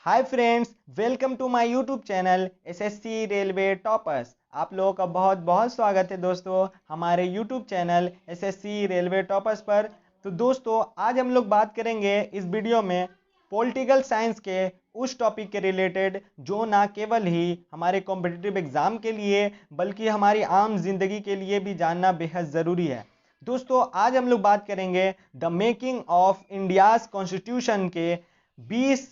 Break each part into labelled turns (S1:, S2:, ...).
S1: Hi friends, welcome to my YouTube channel SSC railway toppers. आप लोगों का बहुत बहुत स्वागत है दोस्तों हमारे YouTube channel SSC railway toppers पर। तो दोस्तों आज हम लोग बात करेंगे इस वीडियो में पॉलिटिकल साइंस के उस टॉपिक के रिलेटेड जो ना केवल ही हमारे कॉम्पिटिटिव एग्ज़ाम के लिए बल्कि हमारी आम जिंदगी के लिए भी जानना बेहद ज़रूरी है। दोस्तों आज हम लोग बात करेंगे the making of India's constitution के 20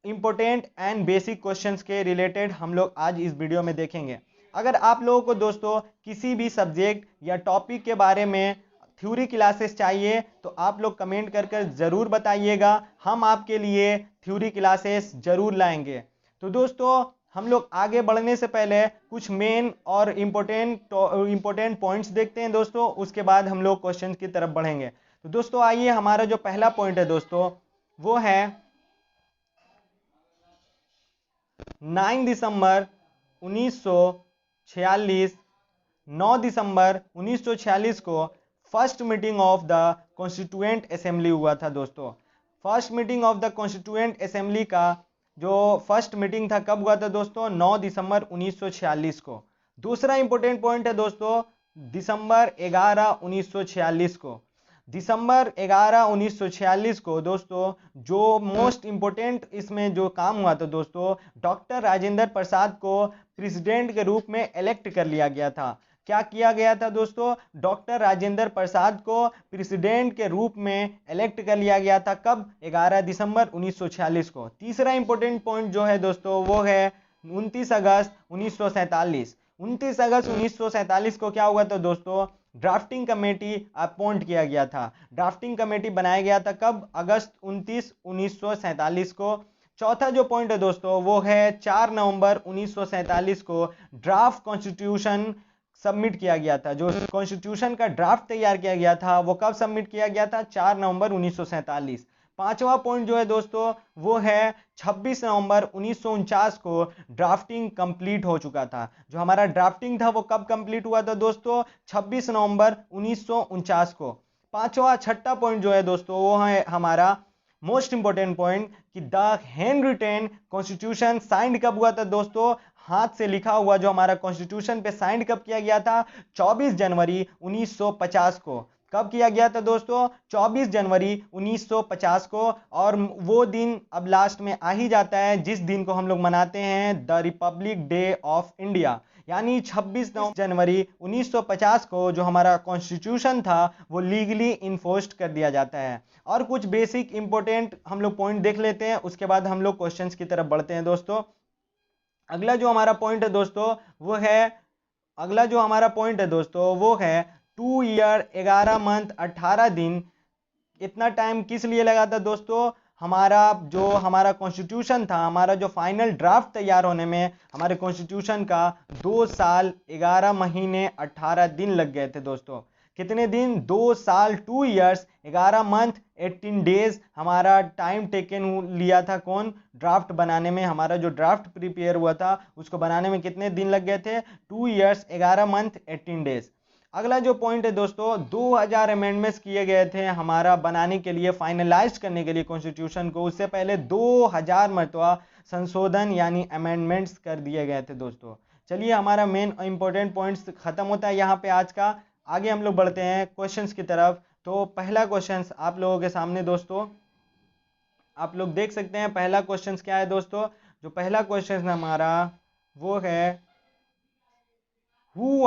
S1: इंपॉर्टेंट एंड बेसिक क्वेश्चंस के रिलेटेड हम लोग आज इस वीडियो में देखेंगे। अगर आप लोगों को दोस्तों किसी भी सब्जेक्ट या टॉपिक के बारे में थ्योरी क्लासेस चाहिए तो आप लोग कमेंट कर ज़रूर बताइएगा, हम आपके लिए थ्योरी क्लासेस ज़रूर लाएंगे। तो दोस्तों हम लोग आगे बढ़ने से पहले कुछ मेन और इम्पोर्टेंट पॉइंट्स देखते हैं दोस्तों, उसके बाद हम लोग क्वेश्चन की तरफ बढ़ेंगे। तो दोस्तों आइए, हमारा जो पहला पॉइंट है दोस्तों वो है 9 दिसंबर 1946। 9 दिसंबर 1946 को first meeting of the constituent assembly हुआ था दोस्तों। First meeting of the constituent assembly का जो फर्स्ट मीटिंग था कब हुआ था दोस्तों? 9 दिसंबर 1946 को। दूसरा इंपॉर्टेंट पॉइंट है दोस्तों दिसंबर 11 1946 को। दिसंबर 11 1946 को दोस्तों जो मोस्ट इम्पोर्टेंट इसमें जो काम हुआ था दोस्तों, डॉक्टर राजेंद्र प्रसाद को प्रेसिडेंट के रूप में इलेक्ट कर लिया गया था। क्या किया गया था दोस्तों? डॉक्टर राजेंद्र प्रसाद को प्रेसिडेंट के रूप में इलेक्ट कर लिया गया था। कब? 11 दिसंबर 1946 को। तीसरा इंपॉर्टेंट पॉइंट जो है दोस्तों वो है 29 अगस्त 1947। 29 अगस्त 1947 को क्या हुआ था दोस्तों? ड्राफ्टिंग कमेटी अपॉइंट किया गया था। ड्राफ्टिंग कमेटी बनाया गया था कब? अगस्त 29 1947 को। चौथा जो पॉइंट है दोस्तों वो है 4 नवंबर 1947 को ड्राफ्ट कॉन्स्टिट्यूशन सबमिट किया गया था। जो कॉन्स्टिट्यूशन का ड्राफ्ट तैयार किया गया था वो कब सबमिट किया गया था? 4 नवंबर 1947। पांचवा पॉइंट जो है दोस्तों वो है 26 नवंबर 1949 को ड्राफ्टिंग कंप्लीट हो चुका था। जो हमारा ड्राफ्टिंग था वो कब कंप्लीट हुआ था दोस्तों? 26 नवंबर 1949 को। छठा पॉइंट जो है दोस्तों वो है हमारा मोस्ट इंपोर्टेंट पॉइंट कि the hand retain constitution signed कब हुआ था दोस्तों? हाथ से लिखा हुआ जो हमारा कॉन्स्टिट्यूशन पे साइंड कब किया गया था? 24 जनवरी 1950 को। कब किया गया था दोस्तों? 24 जनवरी 1950 को। और वो दिन अब लास्ट में आ ही जाता है जिस दिन को हम लोग मनाते हैं the Republic day of India, यानी 26 जनवरी 1950 को जो हमारा कॉन्स्टिट्यूशन था वो लीगली इन्फोर्स्ड कर दिया जाता है। और कुछ बेसिक इंपॉर्टेंट हम लोग पॉइंट देख लेते हैं, उसके बाद हम लोग क्वेश्चंस की तरफ बढ़ते हैं दोस्तों। अगला जो हमारा पॉइंट है दोस्तों वो है 2 ईयर 11 मंथ 18 दिन। इतना टाइम किस लिए लगा था दोस्तों? हमारा कॉन्स्टिट्यूशन था, हमारा जो फाइनल ड्राफ्ट तैयार होने में हमारे कॉन्स्टिट्यूशन का 2 साल 11 महीने 18 दिन लग गए थे दोस्तों। कितने दिन? 2 साल 2 इयर्स 11 मंथ 18 डेज हमारा टाइम टेकन लिया था। कौन? ड्राफ्ट बनाने में। हमारा जो ड्राफ्ट प्रिपेयर हुआ था उसको बनाने में कितने दिन लग गए थे? 2 इयर्स 11 मंथ 18 डेज। अगला जो पॉइंट है दोस्तों 2000 अमेंडमेंट्स किए गए थे हमारा बनाने के लिए, फाइनलाइज करने के लिए कॉन्स्टिट्यूशन को। उससे पहले 2000 मरतबा संशोधन यानी अमेंडमेंट्स कर दिए गए थे दोस्तों। चलिए हमारा मेन इंपॉर्टेंट पॉइंट्स खत्म होता है यहाँ पे आज का। आगे हम लोग बढ़ते हैं क्वेश्चंस की तरफ। तो पहला क्वेश्चंस आप लोगों के सामने दोस्तों आप लोग देख सकते हैं। पहला क्वेश्चंस क्या है दोस्तों? जो पहला क्वेश्चन हमारा वो है who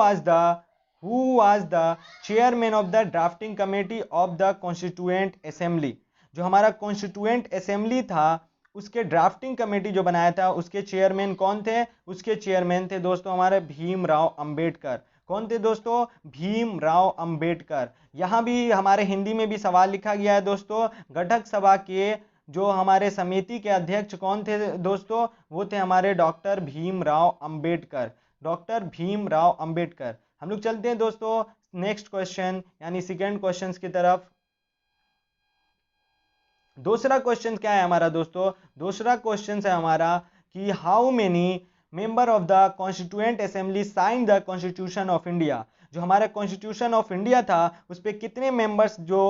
S1: was the chairman of the drafting committee of the constituent assembly. जो हमारा कॉन्स्टिट्यूएंट असेंबली था उसके ड्राफ्टिंग कमेटी जो बनाया था उसके चेयरमैन कौन थे? उसके चेयरमैन थे दोस्तों हमारे भीमराव अंबेडकर। कौन थे दोस्तों? भीमराव अंबेडकर। यहाँ भी हमारे हिंदी में भी सवाल लिखा गया है दोस्तों। गठक सभा के जो हमारे समिति के अध्यक्ष कौन थे दोस्तों? वो थे हमारे डॉक्टर भीमराव अंबेडकर। डॉक्टर भीमराव अंबेडकर। हम लोग चलते हैं दोस्तों नेक्स्ट क्वेश्चन यानी सेकंड क्वेश्चन की तरफ। दूसरा क्वेश्चन क्या है हमारा दोस्तों? दूसरा क्वेश्चन है हमारा कि how many member of the constituent assembly sign the constitution of India. जो हमारा कॉन्स्टिट्यूशन ऑफ इंडिया था उस पर कितने मेंबर्स जो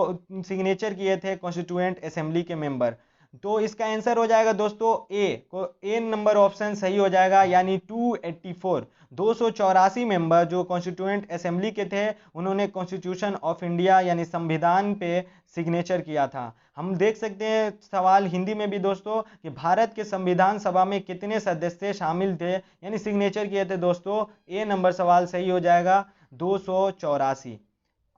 S1: सिग्नेचर किए थे कॉन्स्टिट्यूएंट असेंबली के मेंबर? तो इसका आंसर हो जाएगा दोस्तों ए नंबर ऑप्शन सही हो जाएगा, यानी 284। 284 मेंबर जो कॉन्स्टिट्यूएंट असेंबली के थे, उन्होंने कॉन्स्टिट्यूशन ऑफ इंडिया यानी संविधान पे सिग्नेचर किया था। हम देख सकते हैं सवाल हिंदी में भी दोस्तों कि भारत के संविधान सभा में कितने सदस्य शामिल थे यानी सिग्नेचर किए थे दोस्तों। ए नंबर सवाल सही हो जाएगा 284।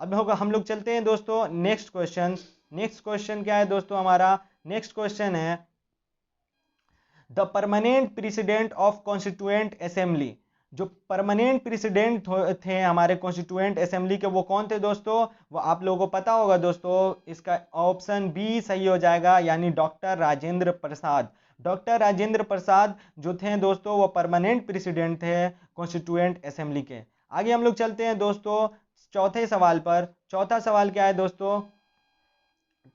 S1: अब होगा हम लोग चलते हैं दोस्तों नेक्स्ट क्वेश्चन। नेक्स्ट क्वेश्चन क्या है दोस्तों हमारा? नेक्स्ट क्वेश्चन है the permanent president of constituent assembly. जो परमानेंट प्रेसिडेंट थे हमारे कॉन्स्टिट्यूएंट असेंबली के, वो कौन थे दोस्तों? वो आप लोगों को पता होगा दोस्तों, इसका ऑप्शन बी सही हो जाएगा, यानी डॉक्टर राजेंद्र प्रसाद। डॉक्टर राजेंद्र प्रसाद जो थे दोस्तों, वो परमानेंट प्रेसिडेंट थे कॉन्स्टिट्यूएंट असेंबली के। आगे हम लोग चलते हैं दोस्तों चौथे सवाल पर। चौथा सवाल क्या है दोस्तों?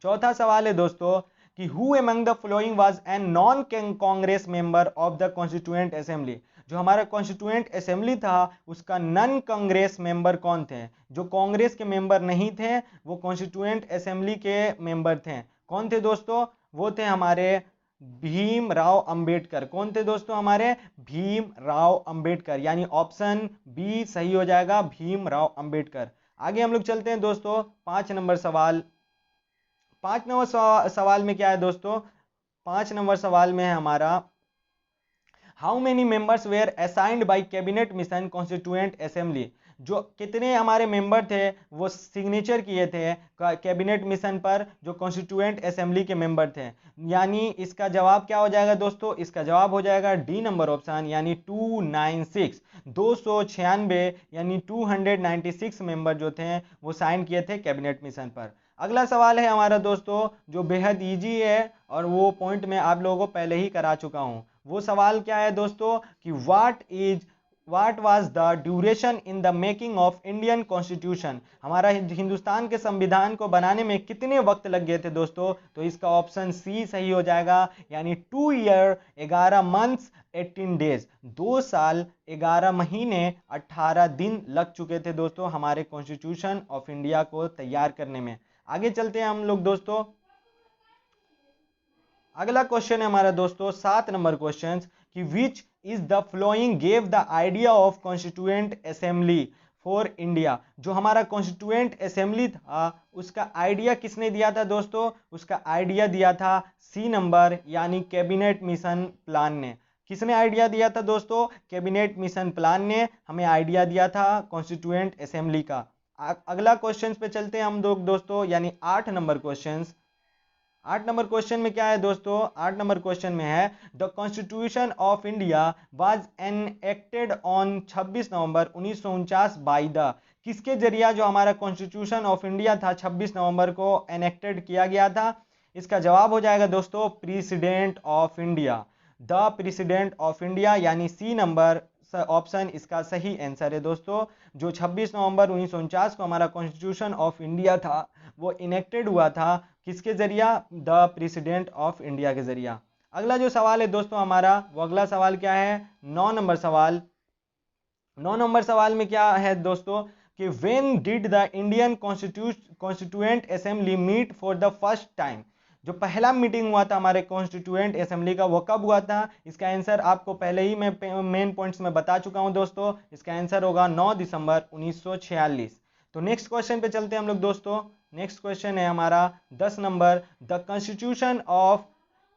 S1: चौथा सवाल है दोस्तों कि who among the following was an non Congress member of the constituent assembly. जो हमारा कॉन्स्टिट्यूएंट असेंबली था उसका नॉन कांग्रेस मेंबर कौन थे? जो कांग्रेस के मेंबर नहीं थे वो कॉन्स्टिट्यूएंट असेंबली के मेंबर थे। कौन थे दोस्तों? वो थे हमारे भीमराव अंबेडकर। कौन थे दोस्तों? हमारे भीमराव अंबेडकर, यानी ऑप्शन बी सही हो जाएगा, भीमराव अंबेडकर। आगे हम लोग चलते हैं दोस्तों 5 नंबर सवाल। 5 नंबर सवाल में क्या है दोस्तों? 5 नंबर सवाल में है हमारा how many members were assigned by cabinet mission constituent assembly. जो कितने हमारे मेंबर थे वो सिग्नेचर किए थे कैबिनेट मिशन पर, जो कॉन्स्टिट्यूएंट असेंबली के मेंबर थे। यानी इसका जवाब क्या हो जाएगा दोस्तों? इसका जवाब हो जाएगा डी नंबर ऑप्शन, यानी 296। 296 यानी 296 मेंबर जो थे वो साइन किए थे कैबिनेट मिशन पर। अगला सवाल है हमारा दोस्तों जो बेहद इजी है और वो पॉइंट मैं आप लोगों को पहले ही करा चुका हूं। वो सवाल क्या है दोस्तों कि what was the duration in the making of Indian constitution. हमारा हिंदुस्तान के संविधान को बनाने में कितने वक्त लग गए थे दोस्तों? तो इसका ऑप्शन सी सही हो जाएगा, यानी 2 ईयर 11 मंथ्स 18 डेज। 2 साल 11 महीने 18 दिन लग चुके थे दोस्तों हमारे कॉन्स्टिट्यूशन ऑफ इंडिया को तैयार करने में। आगे चलते हैं हम लोग दोस्तों। अगला क्वेश्चन है हमारा दोस्तों 7 नंबर क्वेश्चन कि which is the flowing gave the idea of constituent assembly for India. जो हमारा कॉन्स्टिट्यूएंट असेंबली था उसका आइडिया किसने दिया था दोस्तों? उसका आइडिया दिया था सी नंबर, यानी कैबिनेट मिशन प्लान ने। किसने आइडिया दिया था दोस्तों? कैबिनेट मिशन प्लान ने हमें आइडिया दिया था कॉन्स्टिट्यूएंट असेंबली का। अगला क्वेश्चन पे चलते हैं हम लोग दोस्तों, यानी 8 नंबर क्वेश्चन। 8 नंबर क्वेश्चन में क्या है दोस्तों? 8 नंबर क्वेश्चन में है the constitution of India was enacted on 26 November 1949 by the. किसके जरिया जो हमारा कॉन्स्टिट्यूशन ऑफ इंडिया था 26 नवंबर को एनेक्टेड किया गया था? इसका जवाब हो जाएगा दोस्तों president of India, the president of India, यानी सी नंबर ऑप्शन इसका सही आंसर है दोस्तों। जो 26 नवंबर 1949 को हमारा कॉन्स्टिट्यूशन ऑफ इंडिया था वो इनेक्टेड हुआ था किसके जरिया? द प्रेसिडेंट ऑफ इंडिया के जरिया। अगला जो सवाल है दोस्तों हमारा, वो अगला सवाल क्या है? 9 नंबर सवाल। 9 नंबर सवाल में क्या है दोस्तों कि when did the Indian constituent assembly meet for the first time. जो पहला मीटिंग हुआ था हमारे कॉन्स्टिट्यूएंट असेंबली का वो कब हुआ था? इसका आंसर आपको पहले ही मैं मेन पॉइंट्स में बता चुका हूं दोस्तों। इसका आंसर होगा 9 दिसंबर 1946। तो नेक्स्ट क्वेश्चन पे चलते हैं हम लोग दोस्तों। नेक्स्ट क्वेश्चन है हमारा 10 number the constitution of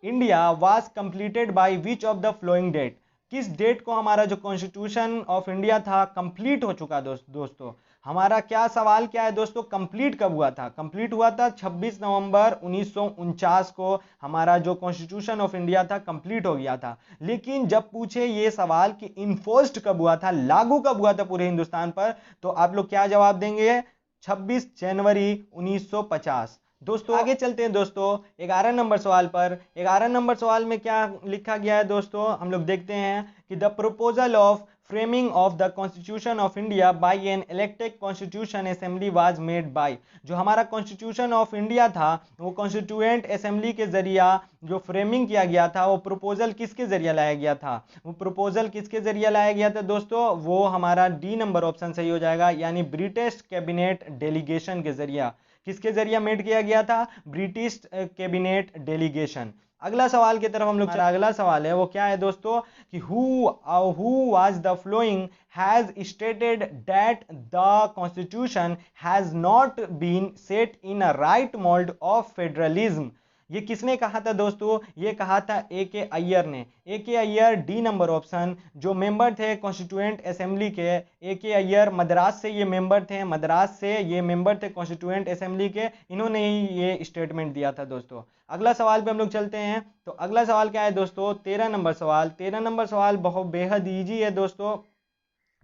S1: India was completed by which of the following date. किस डेट को हमारा जो कॉन्स्टिट्यूशन ऑफ इंडिया था कंप्लीट हो चुका दोस्तों? हमारा क्या सवाल क्या है दोस्तों? कंप्लीट कब हुआ था? कंप्लीट हुआ था 26 नवंबर 1949 को हमारा जो कॉन्स्टिट्यूशन ऑफ इंडिया था कंप्लीट हो गया था। लेकिन जब पूछे ये सवाल कि इन्फोर्स्ड कब हुआ था, लागू कब हुआ था पूरे हिंदुस्तान पर, तो आप लोग क्या जवाब देंगे? 26 जनवरी 1950। दोस्तों आगे चलते हैं दोस्तों 11 नंबर सवाल पर। 11 नंबर सवाल में क्या लिखा गया है दोस्तों? हम लोग देखते हैं कि the proposal of framing of the constitution of India by an elected constitution assembly was made by. जो हमारा कॉन्स्टिट्यूशन ऑफ इंडिया था वो कॉन्स्टिट्यूएंट असेंबली के जरिया जो फ्रेमिंग किया गया था, वो प्रपोजल किसके जरिए लाया गया था? वो प्रपोजल किसके जरिए लाया गया था दोस्तों? वो हमारा डी नंबर ऑप्शन सही हो जाएगा, यानी ब्रिटिश कैबिनेट डेलीगेशन के जरिया। किसके जरिए मेड किया गया था? British cabinet delegation. अगला सवाल की तरफ हम लोग अगला सवाल है वो क्या है दोस्तों कि who was the following has stated that the constitution has not been set in a right mould of federalism. ये किसने कहा था दोस्तों? ये कहा था ए के अय्यर ने। ए के अय्यर, डी नंबर ऑप्शन, जो मेंबर थे कॉन्स्टिट्यूएंट असेंबली के। ए के अय्यर मद्रास से ये मेंबर थे, मद्रास से ये मेंबर थे कॉन्स्टिट्यूएंट असेंबली के, इन्होंने ही ये स्टेटमेंट दिया था दोस्तों। अगला सवाल पे हम लोग चलते हैं। तो अगला सवाल क्या है दोस्तों? 13 नंबर सवाल। 13 नंबर सवाल बहुत बेहद ईजी है दोस्तों।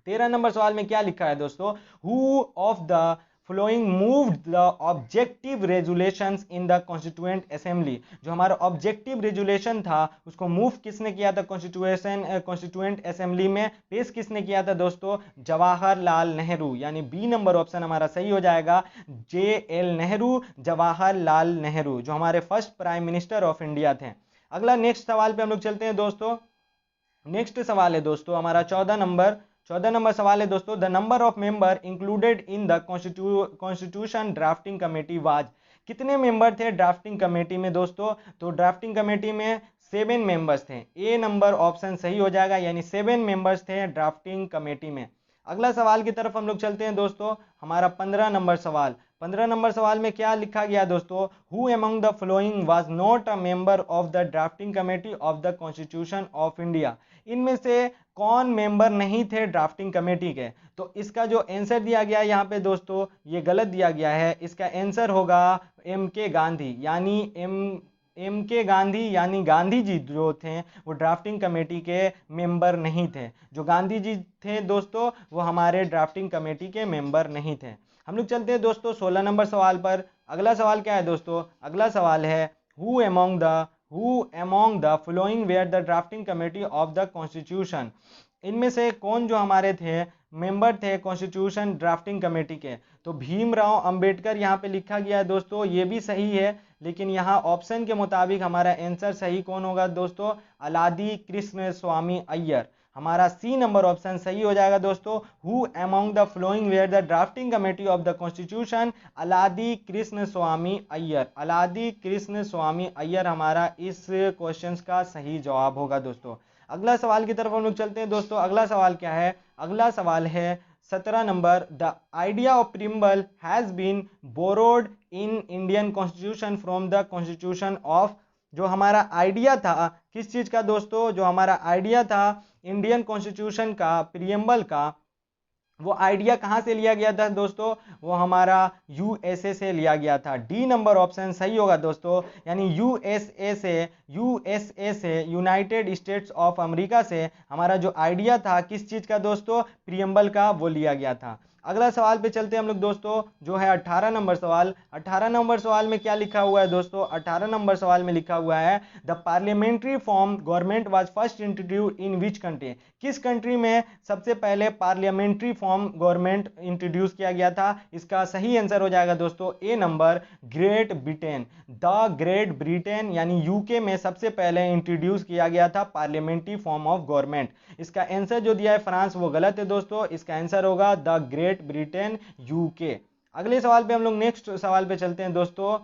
S1: 13 नंबर सवाल में क्या लिखा है दोस्तों? Who of the following moved the objective resolutions in the constituent assembly. जो हमारा ऑब्जेक्टिव रेजुलेशन था उसको मूव किसने किया था कॉन्स्टिट्यूएंट असेंबली में? पेश किसने किया था दोस्तों? जवाहरलाल नेहरू। यानी बी नंबर ऑप्शन हमारा सही हो जाएगा, JL नेहरू, जवाहरलाल नेहरू, जो हमारे first prime minister of India थे। अगला नेक्स्ट सवाल पे हम लोग चलते हैं दोस्तों। नेक्स्ट सवाल है दोस्तों हमारा 14 नंबर सवाल है दोस्तों। The number of member included in the constitution drafting committee was. कितने मेंबर थे ड्राफ्टिंग कमेटी में दोस्तों? तो ड्राफ्टिंग कमेटी में 7 मेंबर्स थे। ए नंबर ऑप्शन सही हो जाएगा, यानी 7 मेंबर्स थे ड्राफ्टिंग कमेटी में। अगला सवाल की तरफ हम लोग चलते हैं दोस्तों। हमारा 15 नंबर सवाल। 15 नंबर सवाल में क्या लिखा गया दोस्तों? Who among the flowing was not a member of the drafting committee of the constitution of India. इनमें से कौन मेंबर नहीं थे ड्राफ्टिंग कमेटी के? तो इसका जो आंसर दिया गया है यहाँ पे दोस्तों, ये गलत दिया गया है। इसका आंसर होगा MK गांधी। यानी MK गांधी यानी गांधी जी जो थे वो ड्राफ्टिंग कमेटी के मेंबर नहीं थे। जो गांधी जी थे दोस्तों वो हमारे ड्राफ्टिंग कमेटी के मेंबर नहीं थे। हम लोग चलते हैं दोस्तों 16 नंबर सवाल पर। अगला सवाल क्या है दोस्तों? अगला सवाल है who among the following were the drafting committee of the constitution. इनमें से कौन जो हमारे थे मेंबर थे कॉन्स्टिट्यूशन ड्राफ्टिंग कमेटी के? तो भीमराव अंबेडकर यहाँ पे लिखा गया है दोस्तों, ये भी सही है, लेकिन यहाँ ऑप्शन के मुताबिक हमारा आंसर सही कौन होगा दोस्तों? अलादी कृष्ण स्वामी अय्यर। हमारा सी नंबर ऑप्शन सही हो जाएगा दोस्तों। Who among the following were the drafting committee of the constitution? Alladi Krishnaswami Ayyar. Alladi Krishnaswami Ayyar हमारा इस क्वेश्चन का सही जवाब होगा दोस्तों। अगला सवाल की तरफ हम लोग चलते हैं दोस्तों। अगला सवाल क्या है? अगला सवाल है 17 number. The idea of preamble has been borrowed in Indian constitution from the constitution of. जो हमारा आइडिया था किस चीज का दोस्तों? जो हमारा आइडिया था इंडियन कॉन्स्टिट्यूशन का, प्रियम्बल का, वो आइडिया कहाँ से लिया गया था दोस्तों? वो हमारा USA से लिया गया था। डी नंबर ऑप्शन सही होगा दोस्तों, यानी USA से, यूनाइटेड स्टेट्स ऑफ अमेरिका से हमारा जो आइडिया था किस चीज़ का दोस्तों? प्रियम्बल का, वो लिया गया था। अगला सवाल पे चलते हैं हम लोग दोस्तों, जो है 18 नंबर सवाल। 18 नंबर सवाल में क्या लिखा हुआ है दोस्तों? 18 नंबर सवाल में लिखा हुआ है the parliamentary form government was first introduce in which country. किस कंट्री में सबसे पहले पार्लियामेंट्री फॉर्म गवर्नमेंट इंट्रोड्यूस किया गया था? इसका सही आंसर हो जाएगा दोस्तों A number, Great Britain. The Great Britain यानी UK में सबसे पहले इंट्रोड्यूस किया गया था पार्लियामेंट्री फॉर्म ऑफ गवर्नमेंट। इसका आंसर जो दिया है फ्रांस, वो गलत है दोस्तों। इसका आंसर होगा द ग्रेट ब्रिटेन, UK। अगले सवाल पे हम लोग नेक्स्ट सवाल पे चलते हैं दोस्तों।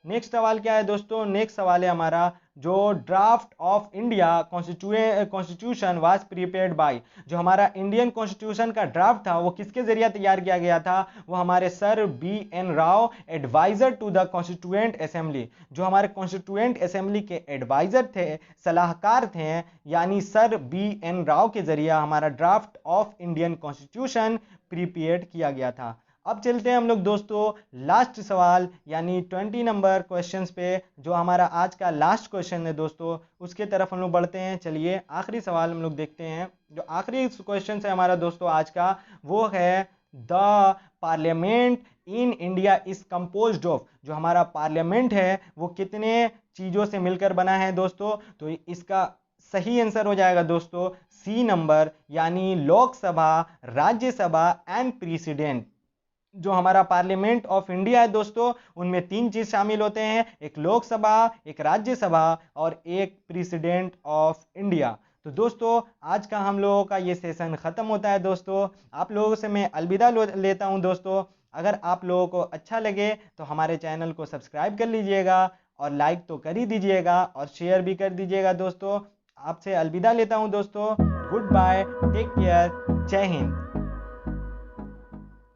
S1: नेक्स्ट सवाल क्या है दोस्तों? नेक्स्ट सवाल है हमारा जो draft of India constitution was prepared by. जो हमारा इंडियन कॉन्स्टिट्यूशन का ड्राफ्ट था वो किसके जरिए तैयार किया गया था? वो हमारे sir BN Rao, adviser to the constituent assembly. जो हमारे कॉन्स्टिट्यूएंट असेंबली के एडवाइजर थे, सलाहकार थे, यानी सर BN राव के जरिए हमारा draft of Indian constitution prepared किया गया था। अब चलते हैं हम लोग दोस्तों लास्ट सवाल यानी 20 नंबर क्वेश्चंस पे, जो हमारा आज का लास्ट क्वेश्चन है दोस्तों, उसके तरफ हम लोग बढ़ते हैं। चलिए आखिरी सवाल हम लोग देखते हैं। जो आखिरी क्वेश्चन है हमारा दोस्तों आज का, वो है the parliament in India is composed of. जो हमारा पार्लियामेंट है वो कितने चीज़ों से मिलकर बना है दोस्तों? तो इसका सही आंसर हो जाएगा दोस्तों सी नंबर, यानी लोकसभा, राज्यसभा एंड प्रेसिडेंट। जो हमारा पार्लियामेंट ऑफ इंडिया है दोस्तों, उनमें 3 चीज शामिल होते हैं, एक लोकसभा, एक राज्यसभा और एक प्रेसिडेंट ऑफ इंडिया। तो दोस्तों आज का हम लोगों का ये सेशन ख़त्म होता है दोस्तों। आप लोगों से मैं अलविदा लेता हूं दोस्तों। अगर आप लोगों को अच्छा लगे तो हमारे चैनल को सब्सक्राइब कर लीजिएगा और लाइक तो कर ही दीजिएगा और शेयर भी कर दीजिएगा दोस्तों। आपसे अलविदा लेता हूं दोस्तों। गुड बाय, टेक केयर, जय हिंद।